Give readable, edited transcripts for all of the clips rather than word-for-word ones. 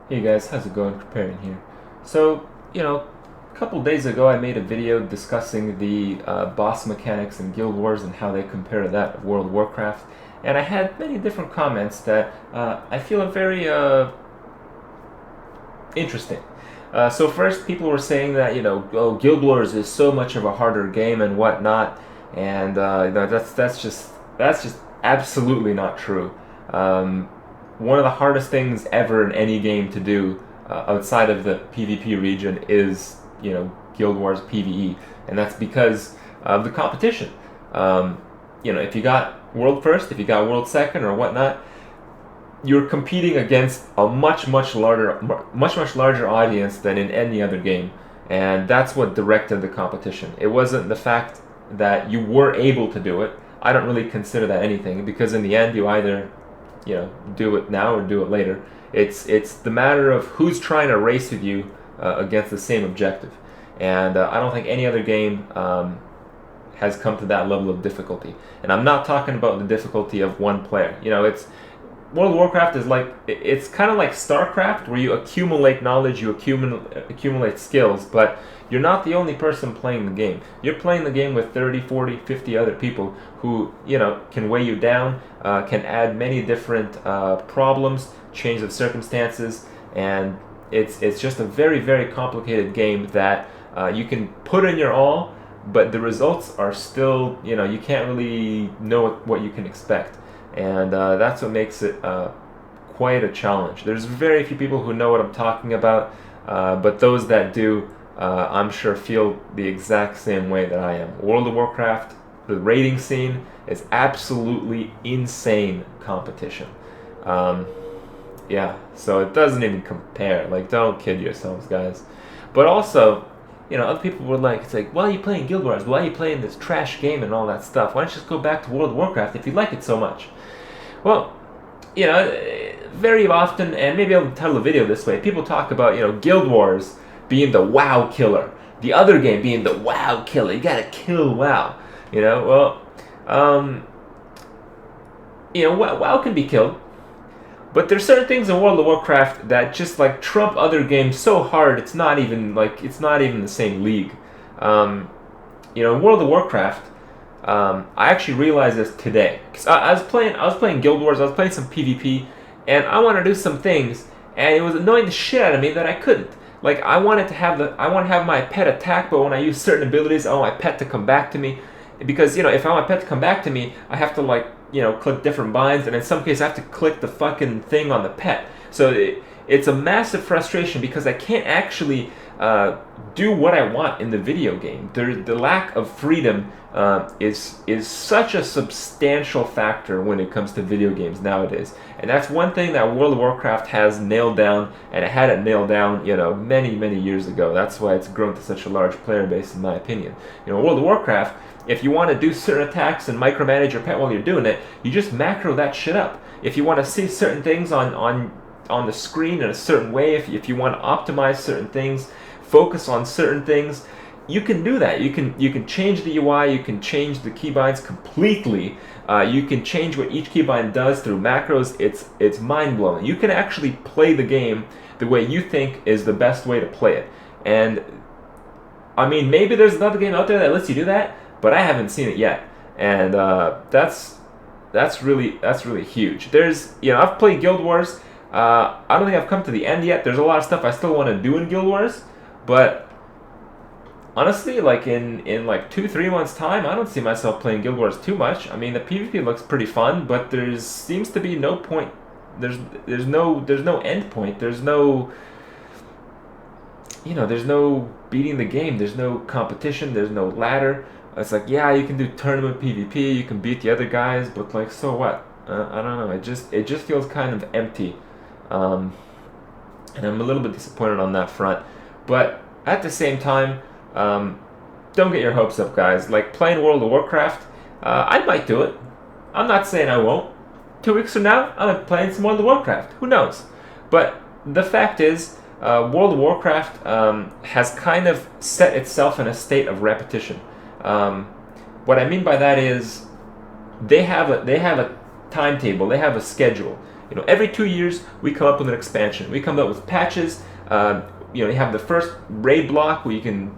Hey guys, how's it going? Preparing here. So, a couple days ago I made a video discussing the boss mechanics in Guild Wars and how they compare to that of World of Warcraft. And I had many different comments that I feel are very interesting. So first, people were saying that oh, Guild Wars is so much of a harder game and whatnot, and that's just absolutely not true. Um, One of the hardest things ever in any game to do outside of the PvP region is Guild Wars PvE, and that's because of the competition. If you got world first, if you got world second, or whatnot, you're competing against a much larger audience than in any other game, and that's what directed the competition. It wasn't the fact that you were able to do it. I don't really consider that anything because in the end, you either do it now or do it later. It's the matter of who's trying to race with you against the same objective, and I don't think any other game has come to that level of difficulty. And I'm not talking about the difficulty of one player. It's World of Warcraft is like it's kind of like StarCraft, where you accumulate knowledge, you accumulate skills, but you're not the only person playing the game. You're playing the game with 30, 40, 50 other people who can weigh you down, can add many different problems, change of circumstances, and it's just a very, very complicated game that you can put in your all, but the results are still you can't really know what you can expect. And that's what makes it quite a challenge. There's very few people who know what I'm talking about, but those that do, I'm sure feel the exact same way that I am. World of Warcraft, the raiding scene is absolutely insane competition. Yeah, so it doesn't even compare. Like, don't kid yourselves, guys. But also, other people were like, it's like, why are you playing Guild Wars? Why are you playing this trash game and all that stuff? Why don't you just go back to World of Warcraft if you like it so much? Well, very often, and maybe I'll title a video this way, people talk about, Guild Wars being the WoW killer, the other game being the WoW killer. You gotta kill WoW. WoW can be killed, but there's certain things in World of Warcraft that just like trump other games so hard it's not even the same league. In World of Warcraft, I actually realized this today because I was playing Guild Wars. I was playing some PvP, and I wanted to do some things, and it was annoying the shit out of me that I couldn't. Like I want to have my pet attack, but when I use certain abilities, I want my pet to come back to me. Because if I want my pet to come back to me, I have to click different binds, and in some cases I have to click the fucking thing on the pet. So it's a massive frustration because I can't actually do what I want in the video game. The lack of freedom is such a substantial factor when it comes to video games nowadays, and that's one thing that World of Warcraft has nailed down, and it had it nailed down many years ago. That's why it's grown to such a large player base, in my opinion. World of Warcraft, if you want to do certain attacks and micromanage your pet while you're doing it, you just macro that shit up. If you want to see certain things on the screen in a certain way, if you want to optimize certain things, focus on certain things, you can do that. You can change the UI, you can change the keybinds completely. You can change what each keybind does through macros. It's mind-blowing. You can actually play the game the way you think is the best way to play it. And I mean, maybe there's another game out there that lets you do that, but I haven't seen it yet. And that's really huge. I've played Guild Wars. I don't think I've come to the end yet. There's a lot of stuff I still want to do in Guild Wars, but honestly, like in 2-3 months time, I don't see myself playing Guild Wars too much. I mean, the PvP looks pretty fun, but there seems to be no point. There's no end point. There's no beating the game. There's no competition. There's no ladder. It's like, yeah, you can do tournament PvP, you can beat the other guys, but like, so what? I don't know. It just feels kind of empty, and I'm a little bit disappointed on that front. But at the same time, don't get your hopes up, guys. Like playing World of Warcraft, I might do it. I'm not saying I won't. 2 weeks from now, I'm playing some World of Warcraft. Who knows? But the fact is, World of Warcraft has kind of set itself in a state of repetition. What I mean by that is they have a timetable, they have a schedule, You know, every 2 years we come up with an expansion. We come up with patches. You know, you have the first raid block where you can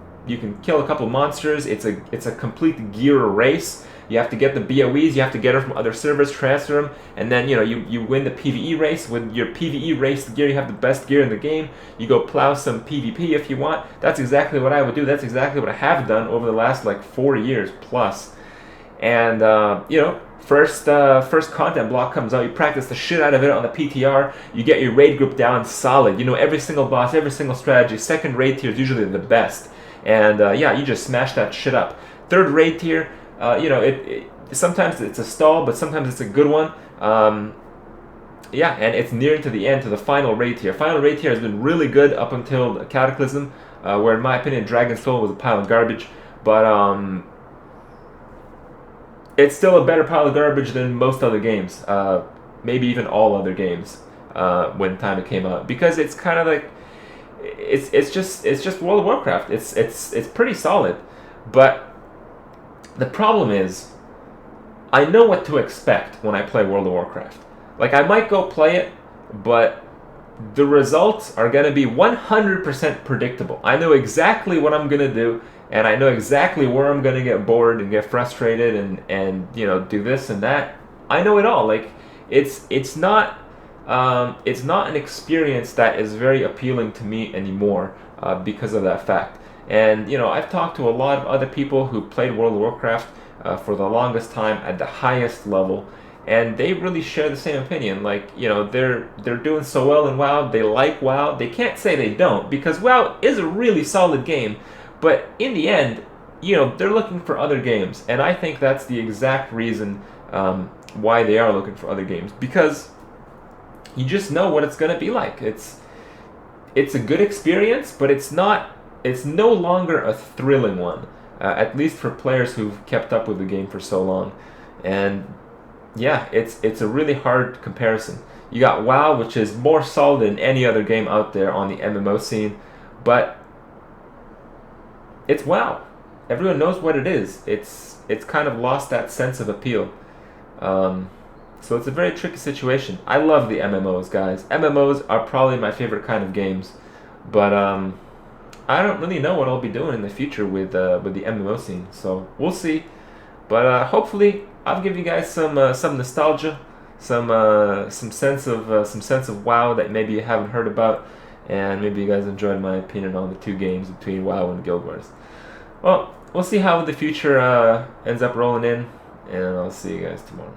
kill a couple monsters. It's a complete gear race. You have to get the BOEs, you have to get them from other servers, transfer them, and then, you know, you win the PvE race. With your PvE race gear, you have the best gear in the game. You go plow some PvP if you want. That's exactly what I would do. That's exactly what I have done over the last like 4 years plus. And you know, first content block comes out, you practice the shit out of it on the PTR, you get your raid group down solid, you know every single boss, every single strategy. Second raid tier is usually the best, and yeah, you just smash that shit up. Third raid tier, you know, sometimes it's a stall, but sometimes it's a good one. Yeah, and it's nearing to the end, to the final raid tier. Final raid tier has been really good up until the Cataclysm, where in my opinion Dragon's Soul was a pile of garbage, but it's still a better pile of garbage than most other games, maybe even all other games when time it came out, because it's kind of like it's just World of Warcraft. It's pretty solid, but the problem is I know what to expect when I play World of Warcraft. Like, I might go play it, but the results are going to be 100% predictable. I know exactly what I'm going to do, and I know exactly where I'm going to get bored and get frustrated and you know, do this and that. I know it all. Like, it's not an experience that is very appealing to me anymore because of that fact. And, you know, I've talked to a lot of other people who played World of Warcraft for the longest time at the highest level, and they really share the same opinion. Like, you know, they're doing so well in WoW. They like WoW. They can't say they don't, because WoW is a really solid game. But in the end, you know, they're looking for other games, and I think that's the exact reason why they are looking for other games, because you just know what it's going to be like. It's a good experience, but it's no longer a thrilling one, at least for players who've kept up with the game for so long. And yeah, it's a really hard comparison. You got WoW, which is more solid than any other game out there on the MMO scene, but it's WoW. Everyone knows what it is. It's kind of lost that sense of appeal. So it's a very tricky situation. I love the MMOs, guys. MMOs are probably my favorite kind of games, but I don't really know what I'll be doing in the future with the MMO scene. So we'll see. But hopefully, I'll give you guys some nostalgia, some sense of WoW that maybe you haven't heard about, and maybe you guys enjoyed my opinion on the two games between WoW and Guild Wars. Well, we'll see how the future ends up rolling in, and I'll see you guys tomorrow.